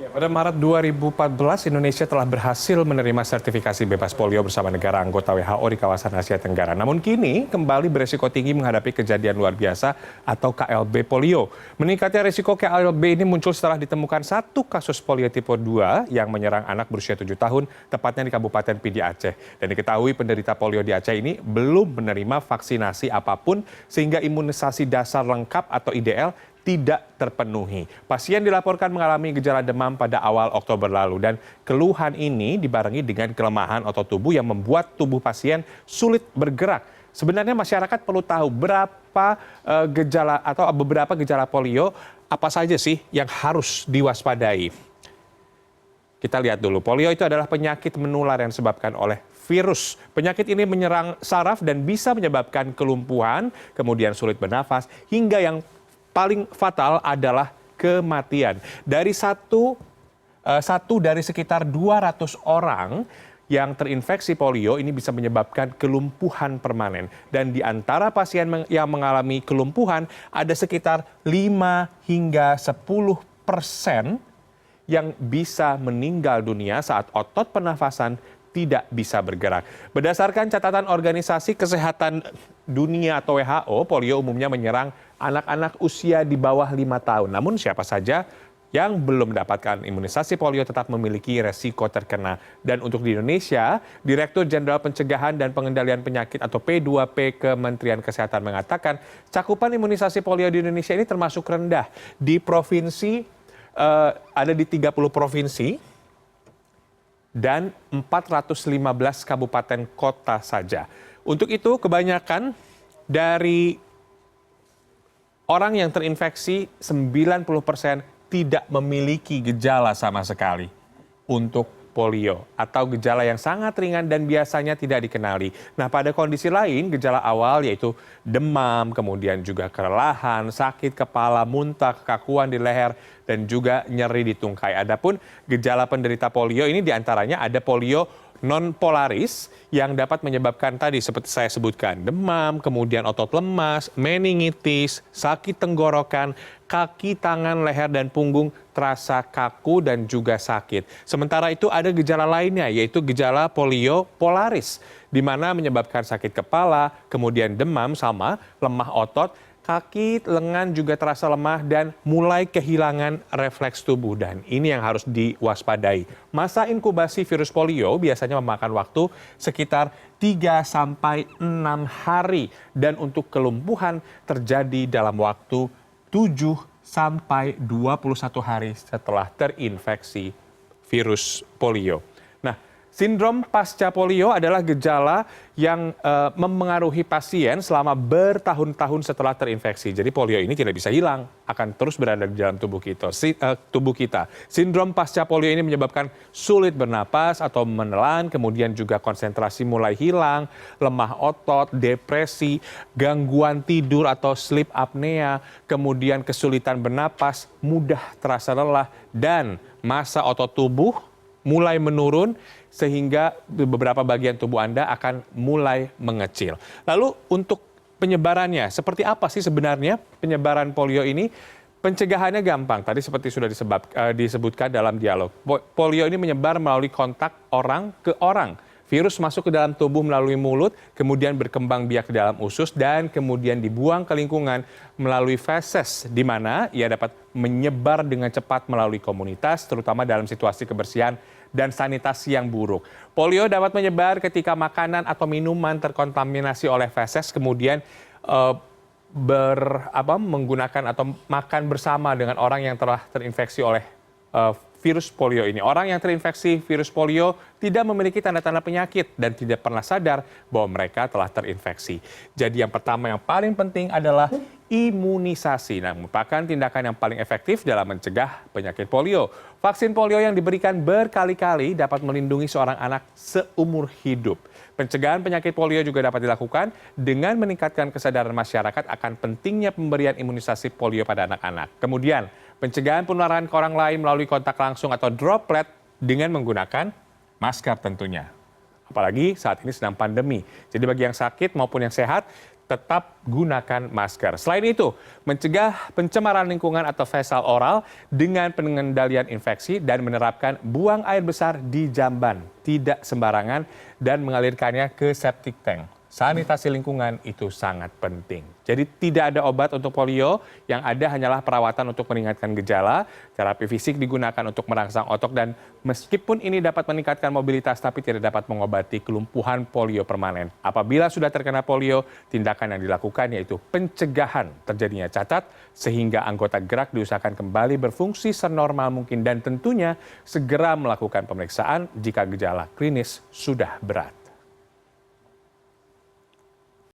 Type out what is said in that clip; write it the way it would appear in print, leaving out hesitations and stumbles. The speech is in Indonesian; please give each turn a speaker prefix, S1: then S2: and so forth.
S1: Ya, pada Maret 2014, Indonesia telah berhasil menerima sertifikasi bebas polio bersama negara anggota WHO di kawasan Asia Tenggara. Namun kini kembali beresiko tinggi menghadapi kejadian luar biasa atau KLB polio. Meningkatnya risiko KLB ini muncul setelah ditemukan satu kasus polio tipe 2 yang menyerang anak berusia 7 tahun, tepatnya di Kabupaten Pidi Aceh. Dan diketahui penderita polio di Aceh ini belum menerima vaksinasi apapun sehingga imunisasi dasar lengkap atau IDL tidak terpenuhi. Pasien dilaporkan mengalami gejala demam pada awal Oktober lalu dan keluhan ini dibarengi dengan kelemahan otot tubuh yang membuat tubuh pasien sulit bergerak. Sebenarnya masyarakat perlu tahu berapa gejala atau beberapa gejala polio apa saja sih yang harus diwaspadai. Kita lihat dulu, polio itu adalah penyakit menular yang disebabkan oleh virus. Penyakit ini menyerang saraf dan bisa menyebabkan kelumpuhan, kemudian sulit bernafas, hingga yang paling fatal adalah kematian. Dari satu dari sekitar 200 orang yang terinfeksi polio ini bisa menyebabkan kelumpuhan permanen. Dan di antara pasien yang mengalami kelumpuhan ada sekitar 5 hingga 10% yang bisa meninggal dunia saat otot pernafasan tidak bisa bergerak. Berdasarkan catatan Organisasi Kesehatan Dunia atau WHO, polio umumnya menyerang anak-anak usia di bawah 5 tahun. Namun siapa saja yang belum mendapatkan imunisasi polio tetap memiliki resiko terkena. Dan untuk di Indonesia, Direktur Jenderal Pencegahan dan Pengendalian Penyakit atau P2P Kementerian Kesehatan mengatakan cakupan imunisasi polio di Indonesia ini termasuk rendah. Di provinsi, ada di 30 provinsi, dan 415 kabupaten kota saja. Untuk itu kebanyakan dari orang yang terinfeksi 90% tidak memiliki gejala sama sekali untuk polio atau gejala yang sangat ringan dan biasanya tidak dikenali. Nah, pada kondisi lain, gejala awal yaitu demam, kemudian juga kelelahan, sakit kepala, muntah, kekakuan di leher, dan juga nyeri di tungkai. Adapun gejala penderita polio ini diantaranya ada polio non-polaris yang dapat menyebabkan tadi seperti saya sebutkan, demam, kemudian otot lemas, meningitis, sakit tenggorokan, kaki, tangan, leher, dan punggung terasa kaku dan juga sakit. Sementara itu ada gejala lainnya yaitu gejala polio polaris di mana menyebabkan sakit kepala, kemudian demam sama, lemah otot, kaki, lengan juga terasa lemah dan mulai kehilangan refleks tubuh. Dan ini yang harus diwaspadai. Masa inkubasi virus polio biasanya memakan waktu sekitar 3-6 hari. Dan untuk kelumpuhan terjadi dalam waktu 7-21 hari setelah terinfeksi virus polio. Nah, sindrom pasca polio adalah gejala yang memengaruhi pasien selama bertahun-tahun setelah terinfeksi. Jadi polio ini tidak bisa hilang, akan terus berada di dalam tubuh kita. Sindrom pasca polio ini menyebabkan sulit bernapas atau menelan, kemudian juga konsentrasi mulai hilang, lemah otot, depresi, gangguan tidur atau sleep apnea, kemudian kesulitan bernapas, mudah terasa lelah, dan massa otot tubuh mulai menurun sehingga beberapa bagian tubuh Anda akan mulai mengecil. Lalu untuk penyebarannya, seperti apa sih sebenarnya penyebaran polio ini? Pencegahannya gampang, tadi seperti sudah disebutkan dalam dialog. Polio ini menyebar melalui kontak orang ke orang. Virus masuk ke dalam tubuh melalui mulut, kemudian berkembang biak ke dalam usus, dan kemudian dibuang ke lingkungan melalui feses, di mana ia dapat menyebar dengan cepat melalui komunitas, terutama dalam situasi kebersihan dan sanitasi yang buruk. Polio dapat menyebar ketika makanan atau minuman terkontaminasi oleh feses, kemudian menggunakan atau makan bersama dengan orang yang telah terinfeksi oleh virus polio ini. Orang yang terinfeksi virus polio tidak memiliki tanda-tanda penyakit dan tidak pernah sadar bahwa mereka telah terinfeksi. Jadi yang pertama yang paling penting adalah imunisasi. Nah, merupakan tindakan yang paling efektif dalam mencegah penyakit polio. Vaksin polio yang diberikan berkali-kali dapat melindungi seorang anak seumur hidup. Pencegahan penyakit polio juga dapat dilakukan dengan meningkatkan kesadaran masyarakat akan pentingnya pemberian imunisasi polio pada anak-anak. Kemudian, pencegahan penularan ke orang lain melalui kontak langsung atau droplet dengan menggunakan masker tentunya. Apalagi saat ini sedang pandemi. Jadi bagi yang sakit maupun yang sehat, tetap gunakan masker. Selain itu, mencegah pencemaran lingkungan atau fesal oral dengan pengendalian infeksi dan menerapkan buang air besar di jamban, tidak sembarangan, dan mengalirkannya ke septic tank. Sanitasi lingkungan itu sangat penting. Jadi tidak ada obat untuk polio, yang ada hanyalah perawatan untuk meringankan gejala, terapi fisik digunakan untuk merangsang otot, dan meskipun ini dapat meningkatkan mobilitas tapi tidak dapat mengobati kelumpuhan polio permanen. Apabila sudah terkena polio, tindakan yang dilakukan yaitu pencegahan terjadinya cacat sehingga anggota gerak diusahakan kembali berfungsi senormal mungkin dan tentunya segera melakukan pemeriksaan jika gejala klinis sudah berat.